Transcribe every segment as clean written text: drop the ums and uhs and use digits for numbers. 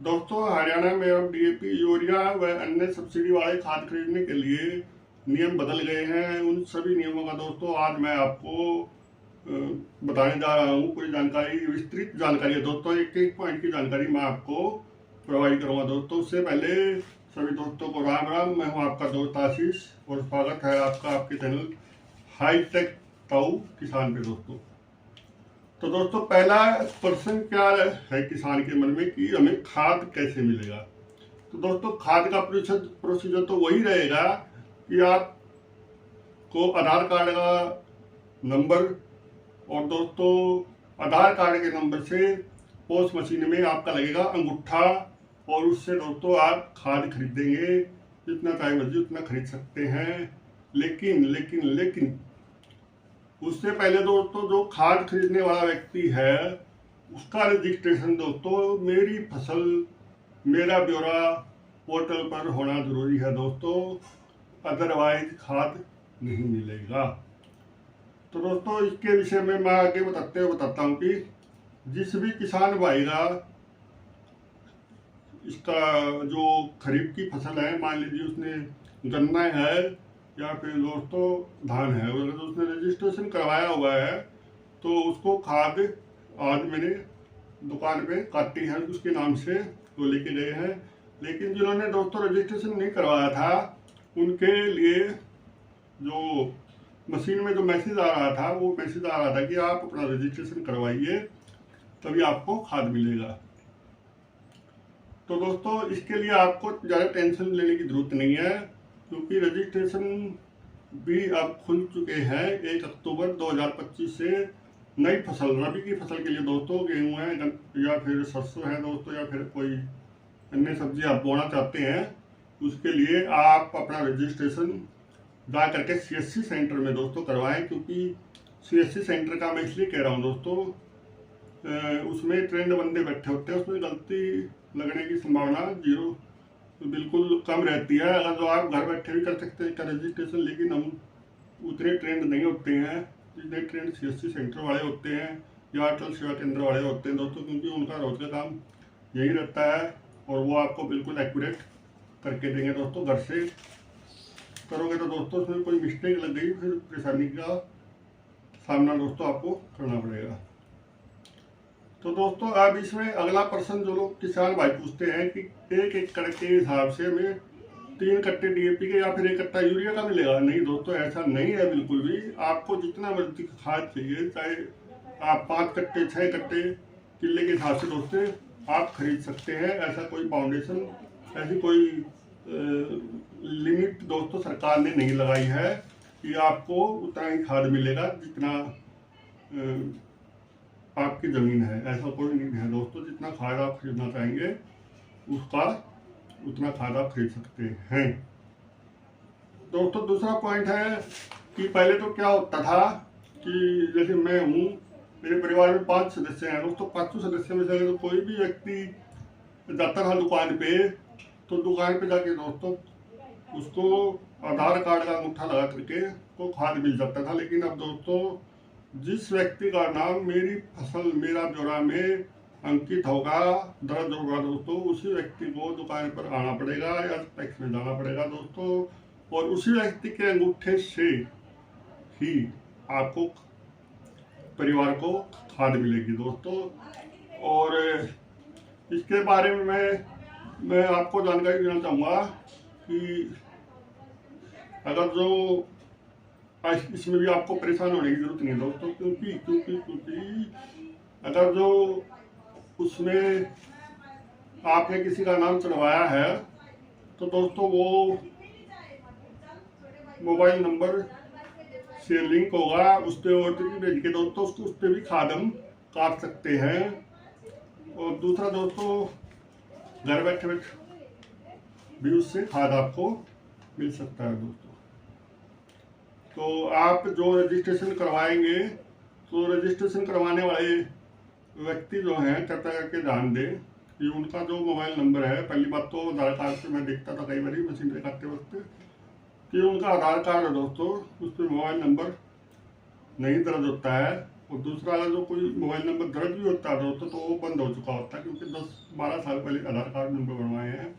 दोस्तों, हरियाणा में अब डीएपी, यूरिया व अन्य सब्सिडी वाले खाद खरीदने के लिए नियम बदल गए हैं। उन सभी नियमों का दोस्तों आज मैं आपको बताने जा रहा हूँ। पूरी जानकारी, विस्तृत जानकारी है दोस्तों, एक एक पॉइंट की जानकारी मैं आपको प्रोवाइड करूँगा दोस्तों। उससे पहले सभी दोस्तों को राम राम। मैं हूँ आपका दोस्त आशीष और स्वागत है आपका आपके चैनल हाईटेक ताऊ किसान पे दोस्तों। तो दोस्तों, पहला प्रश्न क्या है किसान के मन में कि हमें खाद कैसे मिलेगा। तो दोस्तों, खाद का प्रोसीजर तो वही रहेगा कि आपको आधार कार्ड का नंबर, और दोस्तों आधार कार्ड के नंबर से पोस्ट मशीन में आपका लगेगा अंगूठा, और उससे दोस्तों आप खाद खरीदेंगे। जितना टाइम मर्जी उतना खरीद सकते हैं। लेकिन लेकिन लेकिन उससे पहले दोस्तों जो खाद खरीदने वाला व्यक्ति है उसका रजिस्ट्रेशन दोस्तों मेरी फसल मेरा ब्यौरा पोर्टल पर होना जरूरी है दोस्तों, अदरवाइज खाद नहीं मिलेगा। तो दोस्तों, इसके विषय में मैं आगे बताता हूँ कि जिस भी किसान भाई का इसका जो खरीफ की फसल है, मान लीजिए उसने गन्ना है या फिर दोस्तों धान है, अगर उसने रजिस्ट्रेशन करवाया हुआ है तो उसको खाद आज मैंने दुकान पे काटी है उसके नाम से वो लेके गए हैं। लेकिन जिन्होंने दोस्तों रजिस्ट्रेशन नहीं करवाया था उनके लिए जो मशीन में जो मैसेज आ रहा था, वो मैसेज आ रहा था कि आप अपना रजिस्ट्रेशन करवाइए तभी आपको खाद मिलेगा। तो दोस्तों, इसके लिए आपको ज़्यादा टेंशन लेने की जरूरत नहीं है, क्योंकि रजिस्ट्रेशन भी अब खुल चुके हैं। 1 अक्टूबर 2025 से नई फसल, रबी की फसल के लिए दोस्तों, गेहूँ है या फिर सरसों है दोस्तों, या फिर कोई अन्य सब्जी आप बोना चाहते हैं, उसके लिए आप अपना रजिस्ट्रेशन जा करके सीएससी सेंटर में दोस्तों करवाएं। क्योंकि सीएससी सेंटर का मैं इसलिए कह रहा हूँ दोस्तों, उसमें ट्रेंड बंदे बैठे होते हैं, उसमें गलती लगने की संभावना जीरो बिल्कुल कम रहती है। अगर जो आप घर बैठे भी कर सकते हैं का रजिस्ट्रेशन, लेकिन हम उतने ट्रेंड नहीं होते हैं जितने ट्रेंड सीएससी सेंटर वाले होते हैं या अटल सेवा केंद्र वाले होते हैं दोस्तों, क्योंकि उनका रोज का काम यही रहता है और वो आपको बिल्कुल एक्यूरेट करके देंगे दोस्तों। घर से करोगे तो दोस्तों उसमें कोई मिस्टेक लग गई फिर परेशानी का सामना दोस्तों आपको करना पड़ेगा। तो दोस्तों, अब इसमें अगला प्रश्न जो लोग किसान भाई पूछते हैं कि 1 एकड़ के हिसाब से हमें 3 कट्टे डीएपी के या फिर 1 कट्टा यूरिया का मिलेगा। नहीं दोस्तों, ऐसा नहीं है बिल्कुल भी। आपको जितना मर्जी खाद चाहिए, चाहे आप 5 कट्टे 6 कट्टे किले के हिसाब से दोस्तों आप खरीद सकते हैं। ऐसा कोई बाउंडेशन, ऐसी कोई लिमिट दोस्तों सरकार ने नहीं लगाई है कि आपको उतना ही खाद मिलेगा जितना आपकी ज़मीन है। ऐसा कोई नहीं है दोस्तों, जितना खाद आप खरीदना चाहेंगे उसका उतना खाद आप खरीद सकते हैं दोस्तों। दूसरा पॉइंट है कि पहले तो क्या होता था कि जैसे मैं हूँ, मेरे परिवार में 5 सदस्य हैं दोस्तों। 5 सदस्य में से अगर कोई भी व्यक्ति जाता था दुकान पे, तो दुकान पे जाके दोस्तों उसको आधार कार्ड का अंगूठा लगा करके वो खाद मिल जाता था। लेकिन अब दोस्तों, जिस व्यक्ति का नाम मेरी फसल मेरा ब्यौरा में अंकित होगा, दर्ज होगा दोस्तों, उसी व्यक्ति को दुकान पर आना पड़ेगा या टैक्स में जाना पड़ेगा दोस्तों, और उसी व्यक्ति के अंगूठे से ही आपको परिवार को खाद मिलेगी दोस्तों। और इसके बारे में मैं आपको जानकारी देना चाहूँगा कि अगर जो इसमें भी आपको परेशान होने की जरूरत नहीं है दोस्तों, क्योंकि अगर जो उसमें आपने किसी का नाम चढ़वाया है तो दोस्तों वो मोबाइल नंबर से लिंक होगा, उस पर OTP भेज के दोस्तों उसको उस पर भी खाद हम काट सकते हैं। और दूसरा दोस्तों, घर बैठे बैठे भी उससे खाद आपको मिल सकता है दोस्तों। तो आप जो रजिस्ट्रेशन करवाएंगे, तो रजिस्ट्रेशन करवाने वाले व्यक्ति जो हैं कृपया करके ध्यान दें कि उनका जो मोबाइल नंबर है, पहली बात तो आधार कार्ड से मैं देखता था कई बार मशीन पे करते वक्त कि उनका आधार कार्ड है दोस्तों, उस पर मोबाइल नंबर नहीं दर्ज होता है। और दूसरा, अगर जो कोई मोबाइल नंबर दर्ज भी होता है दोस्तों तो वो बंद हो चुका होता है, क्योंकि 10-12 साल पहले आधार कार्ड नंबर बनवाए हैं।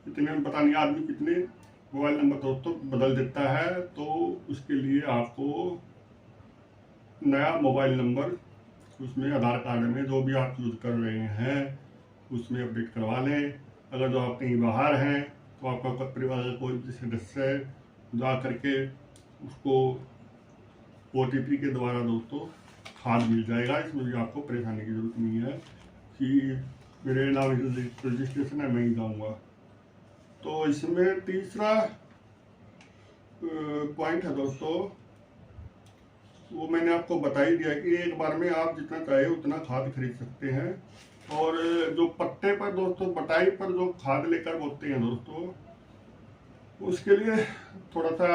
इतने में पता नहीं आदमी कितने मोबाइल नंबर दोस्तों बदल देता है। तो उसके लिए आपको नया मोबाइल नंबर उसमें आधार कार्ड में जो भी आप यूज़ कर रहे हैं उसमें अपडेट करवा लें। अगर जो आप कहीं बाहर हैं तो आपका परिवार का कोई भी सदस्य है, जा करके उसको OTP के द्वारा दोस्तों खाद मिल जाएगा। इसमें भी आपको परेशानी की जरूरत नहीं है कि मेरे नाम रजिस्ट्रेशन है, मैं ही जाऊँगा। तो इसमें तीसरा पॉइंट है दोस्तों, वो मैंने आपको बता ही दिया कि एक बार में आप जितना चाहे उतना खाद खरीद सकते हैं। और जो पट्टे पर दोस्तों, बटाई पर जो खाद लेकर बोते हैं दोस्तों, उसके लिए थोड़ा सा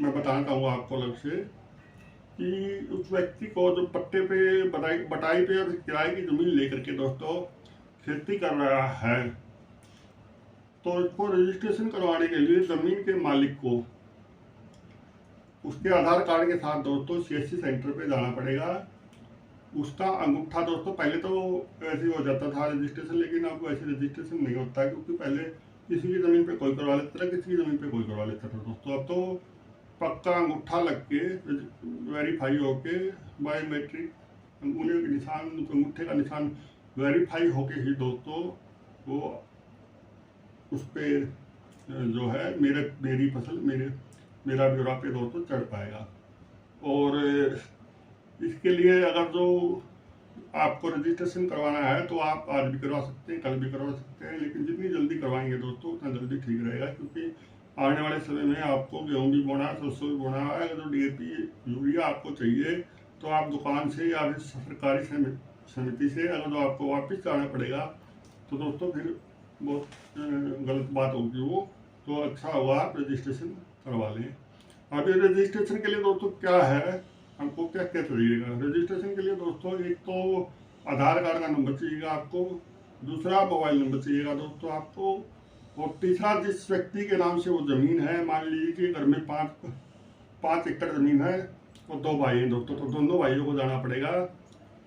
मैं बताना चाहूँगा आपको अलग से कि उस व्यक्ति को जो पट्टे पे बटाई पे और किराए की जमीन लेकर के दोस्तों खेती कर रहा है, तो इसको रजिस्ट्रेशन करवाने के लिए जमीन के मालिक को उसके आधार कार्ड के साथ दोस्तों CSC सेंटर पे जाना पड़ेगा। उसका अंगूठा दोस्तों, पहले तो ऐसे हो जाता था रजिस्ट्रेशन, लेकिन अब वैसे रजिस्ट्रेशन नहीं होता है, क्योंकि पहले किसी की ज़मीन पे कोई करवा लेता था, किसी की ज़मीन पे कोई करवा लेता था दोस्तों। अब तो पक्का अंगूठा लग के वेरीफाई होके बायोमेट्रिक उंगलियों के निशान, अंगूठे का निशान वेरीफाई होके ही दोस्तों वो उस पर जो है मेरी फसल मेरा ब्यौरा पे दोस्तों चढ़ पाएगा। और इसके लिए अगर जो आपको रजिस्ट्रेशन करवाना है तो आप आज भी करवा सकते हैं, कल भी करवा सकते हैं, लेकिन जितनी जल्दी करवाएंगे दोस्तों उतना जल्दी ठीक रहेगा, क्योंकि आने वाले समय में आपको गेहूँ भी बोना है, सरसों भी बोना है। अगर जो DAP यूरिया आपको चाहिए तो आप दुकान से या फिर सरकारी समिति से अगर जो आपको वापस जाना पड़ेगा तो दोस्तों फिर बहुत गलत बात होगी वो। तो अच्छा होगा आप रजिस्ट्रेशन करवा लें। अब ये रजिस्ट्रेशन के लिए दोस्तों क्या है, हमको क्या क्या चाहिएगा रजिस्ट्रेशन के लिए दोस्तों? एक तो आधार कार्ड का नंबर चाहिएगा आपको, दूसरा मोबाइल नंबर चाहिएगा दोस्तों आपको, और तीसरा जिस व्यक्ति के नाम से वो ज़मीन है, मान लीजिए कि घर में 5 एकड़ ज़मीन है और 2 भाई हैं दोस्तों, तो दोनों भाइयों को जाना पड़ेगा।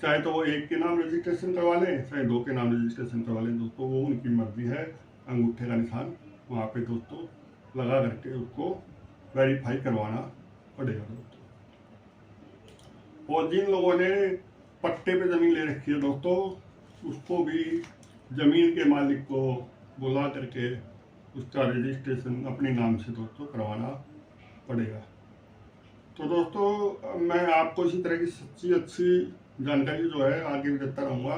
चाहे तो वो एक के नाम रजिस्ट्रेशन करवा लें, चाहे 2 के नाम रजिस्ट्रेशन करवा लें दोस्तों, वो उनकी मर्जी है। अंगूठे का निशान वहाँ पे दोस्तों लगा करके उसको वेरीफाई करवाना पड़ेगा दोस्तों। और जिन लोगों ने पट्टे पे ज़मीन ले रखी है दोस्तों, उसको भी ज़मीन के मालिक को बुला करके उसका रजिस्ट्रेशन अपने नाम से दोस्तों करवाना पड़ेगा। तो दोस्तों मैं आपको इसी तरह की सच्ची अच्छी जानकारी जो है आगे भी देता रहूँगा।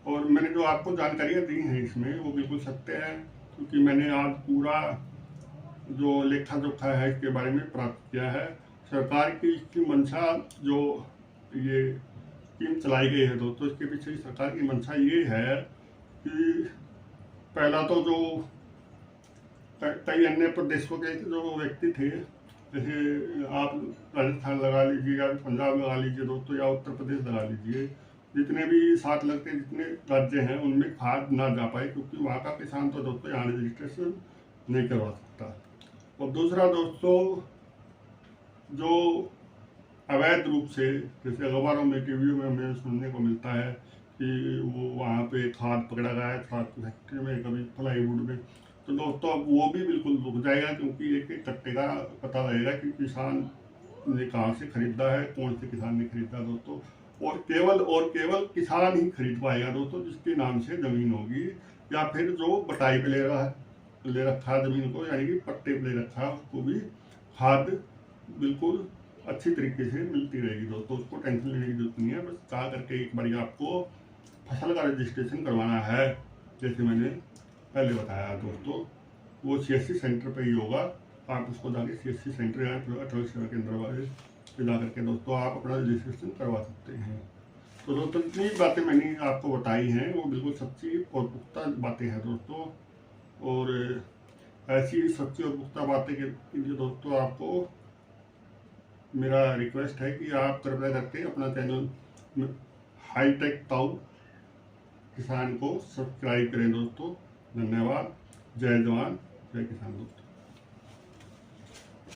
और मैंने जो आपको जानकारियाँ दी हैं इसमें वो बिल्कुल सत्य है, क्योंकि मैंने आज पूरा जो लेखा जोखा है इसके बारे में प्राप्त किया है। सरकार की इसकी मंशा, जो ये स्कीम चलाई गई है दोस्तों, इसके पीछे सरकार की मंशा ये है कि पहला तो जो कई अन्य प्रदेशों के जो व्यक्ति थे, जैसे आप राजस्थान लगा लीजिए या पंजाब लगा लीजिए दोस्तों, या उत्तर प्रदेश लगा लीजिए, जितने भी साथ लगते जितने राज्य हैं उनमें खाद ना जा पाए, क्योंकि वहाँ का किसान तो दोस्तों यहाँ रजिस्ट्रेशन नहीं करवा सकता। और दूसरा दोस्तों, जो अवैध रूप से, जैसे अखबारों में टीवी में हमें सुनने को मिलता है कि वो वहाँ पे खाद पकड़ा गया है खाद फैक्ट्री में, कभी प्लाईवुड में, तो दोस्तों अब वो भी बिल्कुल रुक जाएगा, क्योंकि एक एक कट्टे का पता लगेगा कि किसान ने कहाँ से खरीदा है, कौन से किसान ने खरीदा दोस्तों। और केवल किसान ही खरीद पाएगा दोस्तों जिसके नाम से ज़मीन होगी, या फिर जो बटाई पे ले रखा है ज़मीन को, यानी कि पट्टे पे ले रखा है, उसको भी खाद बिल्कुल अच्छी तरीके से मिलती रहेगी दोस्तों। उसको टेंशन लेने की जरूरत नहीं है। बस जा करके एक बार आपको फसल का रजिस्ट्रेशन करवाना है, जैसे मैंने पहले बताया दोस्तों, वो CSC सेंटर पे ही होगा। आप उसको जाके CSC सेंटर या अटल सेवा केंद्र वाले पे जा करके दोस्तों आप अपना रजिस्ट्रेशन करवा सकते हैं। तो दोस्तों जितनी बातें मैंने आपको बताई हैं वो बिल्कुल सच्ची और पुख्ता बातें हैं दोस्तों। और ऐसी सच्ची और पुख्ता बातें के लिए दोस्तों आपको मेरा रिक्वेस्ट है कि आप कृपया करके अपना चैनल हाईटेक ताऊ किसान को सब्सक्राइब करें दोस्तों। धन्यवाद। जय जवान जय किसान दोस्तों।